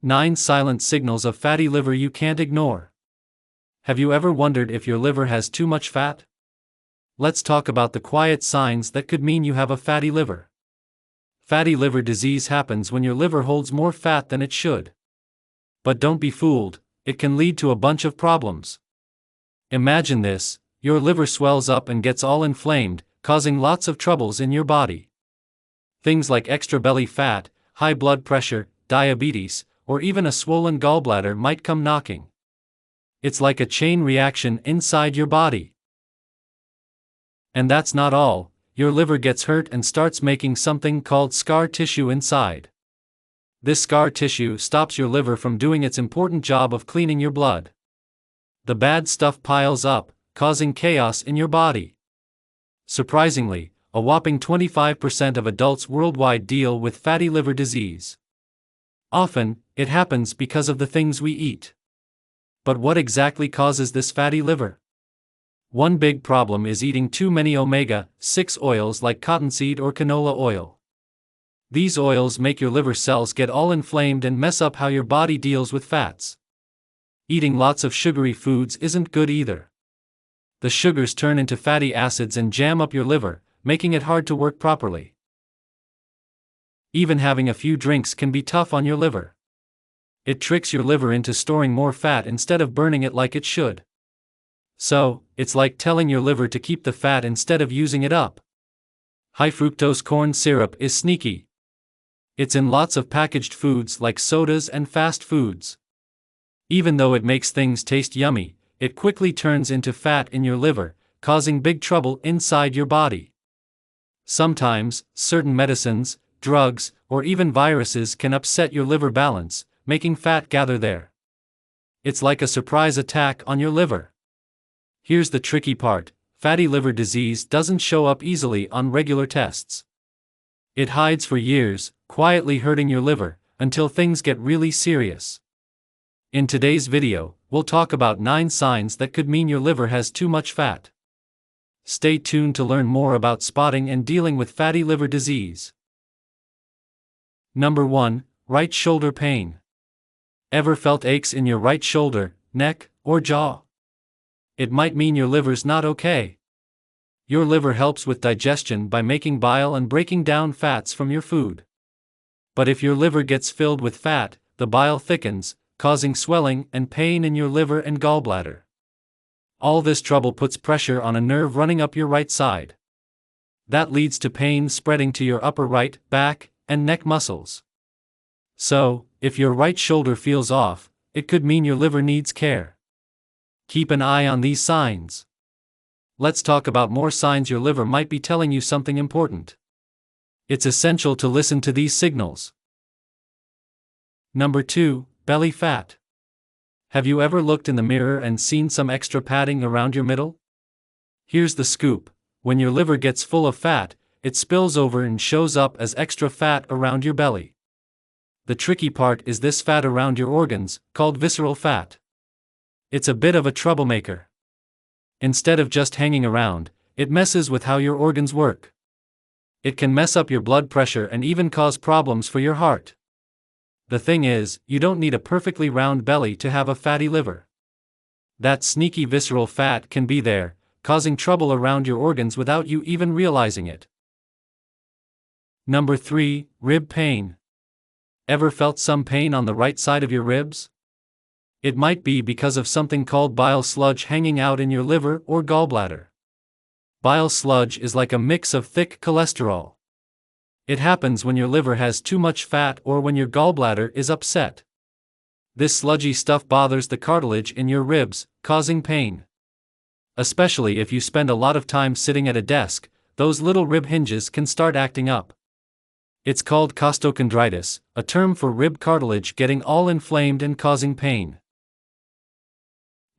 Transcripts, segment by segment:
9 silent signals of fatty liver you can't ignore. Have you ever wondered if your liver has too much fat? Let's talk about the quiet signs that could mean you have a fatty liver. Fatty liver disease happens when your liver holds more fat than it should. But don't be fooled, it can lead to a bunch of problems. Imagine this: your liver swells up and gets all inflamed, causing lots of troubles in your body. Things like extra belly fat, high blood pressure, diabetes, or even a swollen gallbladder might come knocking. It's like a chain reaction inside your body. And that's not all. Your liver gets hurt and starts making something called scar tissue inside. This scar tissue stops your liver from doing its important job of cleaning your blood. The bad stuff piles up, causing chaos in your body. Surprisingly, a whopping 25% of adults worldwide deal with fatty liver disease. Often, it happens because of the things we eat. But what exactly causes this fatty liver? One big problem is eating too many omega-6 oils like cottonseed or canola oil. These oils make your liver cells get all inflamed and mess up how your body deals with fats. Eating lots of sugary foods isn't good either. The sugars turn into fatty acids and jam up your liver, making it hard to work properly. Even having a few drinks can be tough on your liver. It tricks your liver into storing more fat instead of burning it like it should. So, it's like telling your liver to keep the fat instead of using it up. High fructose corn syrup is sneaky. It's in lots of packaged foods like sodas and fast foods. Even though it makes things taste yummy, it quickly turns into fat in your liver, causing big trouble inside your body. Sometimes, certain medicines, drugs, or even viruses can upset your liver balance, making fat gather there. It's like a surprise attack on your liver. Here's the tricky part: fatty liver disease doesn't show up easily on regular tests. It hides for years, quietly hurting your liver, until things get really serious. In today's video, we'll talk about 9 signs that could mean your liver has too much fat. Stay tuned to learn more about spotting and dealing with fatty liver disease. Number 1. Right shoulder pain. Ever felt aches in your right shoulder, neck, or jaw? It might mean your liver's not okay. Your liver helps with digestion by making bile and breaking down fats from your food. But if your liver gets filled with fat, the bile thickens, causing swelling and pain in your liver and gallbladder. All this trouble puts pressure on a nerve running up your right side. That leads to pain spreading to your upper right, back, and neck muscles. So, if your right shoulder feels off, it could mean your liver needs care. Keep an eye on these signs. Let's talk about more signs your liver might be telling you something important. It's essential to listen to these signals. Number 2. Belly fat. Have you ever looked in the mirror and seen some extra padding around your middle? Here's the scoop: when your liver gets full of fat, it spills over and shows up as extra fat around your belly. The tricky part is this fat around your organs, called visceral fat. It's a bit of a troublemaker. Instead of just hanging around, it messes with how your organs work. It can mess up your blood pressure and even cause problems for your heart. The thing is, you don't need a perfectly round belly to have a fatty liver. That sneaky visceral fat can be there, causing trouble around your organs without you even realizing it. Number 3. Rib pain. Ever felt some pain on the right side of your ribs? It might be because of something called bile sludge hanging out in your liver or gallbladder. Bile sludge is like a mix of thick cholesterol. It happens when your liver has too much fat or when your gallbladder is upset. This sludgy stuff bothers the cartilage in your ribs, causing pain. Especially if you spend a lot of time sitting at a desk, those little rib hinges can start acting up. It's called costochondritis, a term for rib cartilage getting all inflamed and causing pain.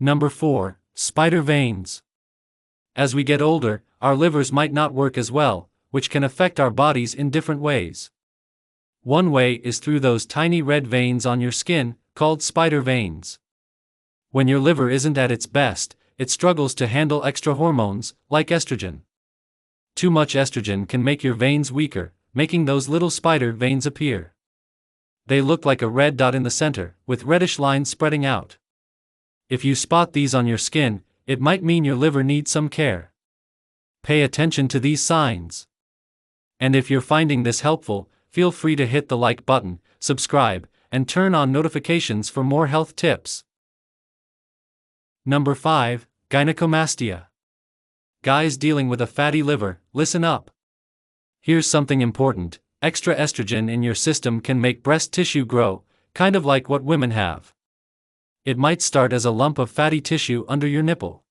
Number 4. Spider veins. As we get older, our livers might not work as well, which can affect our bodies in different ways. One way is through those tiny red veins on your skin, called spider veins. When your liver isn't at its best, it struggles to handle extra hormones, like estrogen. Too much estrogen can make your veins weaker, making those little spider veins appear. They look like a red dot in the center, with reddish lines spreading out. If you spot these on your skin, it might mean your liver needs some care. Pay attention to these signs. And if you're finding this helpful, feel free to hit the like button, subscribe, and turn on notifications for more health tips. Number 5. Gynecomastia. Guys dealing with a fatty liver, listen up. Here's something important: extra estrogen in your system can make breast tissue grow, kind of like what women have. It might start as a lump of fatty tissue under your nipple.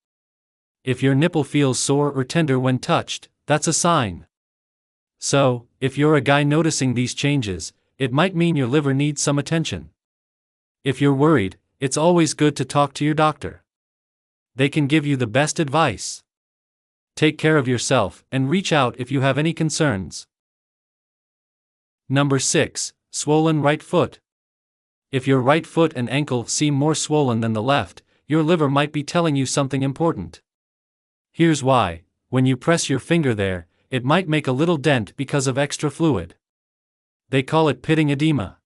If your nipple feels sore or tender when touched, that's a sign. So, if you're a guy noticing these changes, it might mean your liver needs some attention. If you're worried, it's always good to talk to your doctor. They can give you the best advice. Take care of yourself and reach out if you have any concerns. Number 6. Swollen right foot. If your right foot and ankle seem more swollen than the left, your liver might be telling you something important. Here's why: when you press your finger there, it might make a little dent because of extra fluid. They call it pitting edema.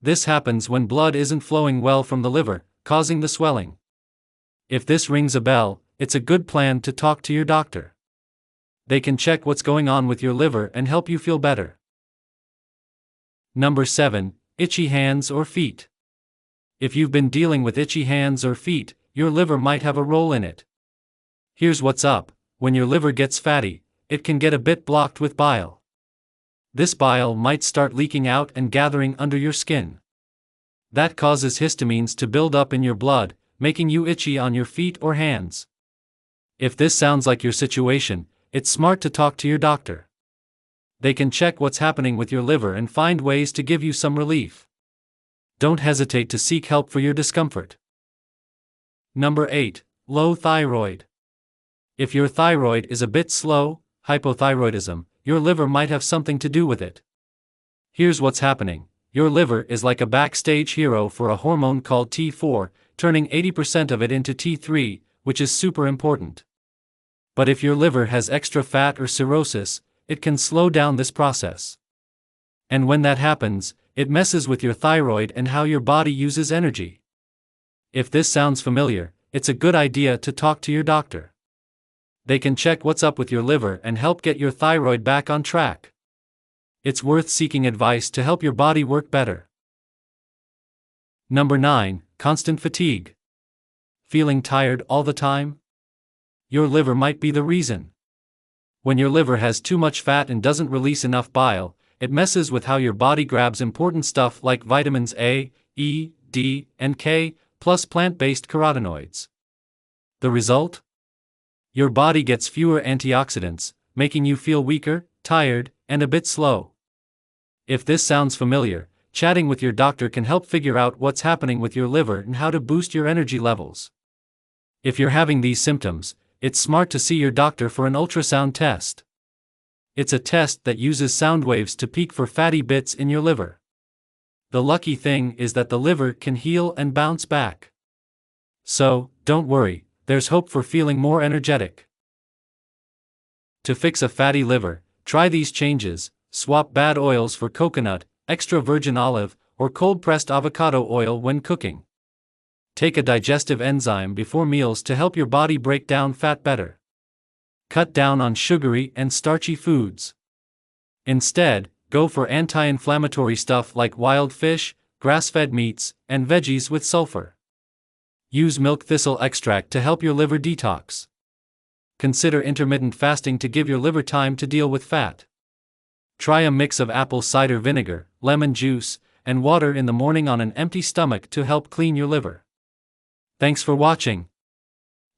This happens when blood isn't flowing well from the liver, causing the swelling. If this rings a bell, it's a good plan to talk to your doctor. They can check what's going on with your liver and help you feel better. Number 7. Itchy hands or feet. If you've been dealing with itchy hands or feet, your liver might have a role in it. Here's what's up: when your liver gets fatty, it can get a bit blocked with bile. This bile might start leaking out and gathering under your skin. That causes histamines to build up in your blood, making you itchy on your feet or hands. If this sounds like your situation, it's smart to talk to your doctor. They can check what's happening with your liver and find ways to give you some relief. Don't hesitate to seek help for your discomfort. Number 8. Low thyroid. If your thyroid is a bit slow, hypothyroidism, your liver might have something to do with it. Here's what's happening: your liver is like a backstage hero for a hormone called T4, turning 80% of it into T3, which is super important. But if your liver has extra fat or cirrhosis, it can slow down this process. And when that happens, it messes with your thyroid and how your body uses energy. If this sounds familiar, it's a good idea to talk to your doctor. They can check what's up with your liver and help get your thyroid back on track. It's worth seeking advice to help your body work better. Number 9. Constant fatigue. Feeling tired all the time? Your liver might be the reason. When your liver has too much fat and doesn't release enough bile, it messes with how your body grabs important stuff like vitamins A, E, D, and K, plus plant-based carotenoids. The result? Your body gets fewer antioxidants, making you feel weaker, tired, and a bit slow. If this sounds familiar, chatting with your doctor can help figure out what's happening with your liver and how to boost your energy levels. If you're having these symptoms, it's smart to see your doctor for an ultrasound test. It's a test that uses sound waves to peek for fatty bits in your liver. The lucky thing is that the liver can heal and bounce back. So, don't worry, there's hope for feeling more energetic. To fix a fatty liver, try these changes: swap bad oils for coconut, extra virgin olive, or cold-pressed avocado oil when cooking. Take a digestive enzyme before meals to help your body break down fat better. Cut down on sugary and starchy foods. Instead, go for anti-inflammatory stuff like wild fish, grass-fed meats, and veggies with sulfur. Use milk thistle extract to help your liver detox. Consider intermittent fasting to give your liver time to deal with fat. Try a mix of apple cider vinegar, lemon juice, and water in the morning on an empty stomach to help clean your liver. Thanks for watching.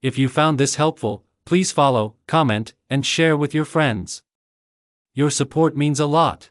If you found this helpful, please follow, comment, and share with your friends. Your support means a lot.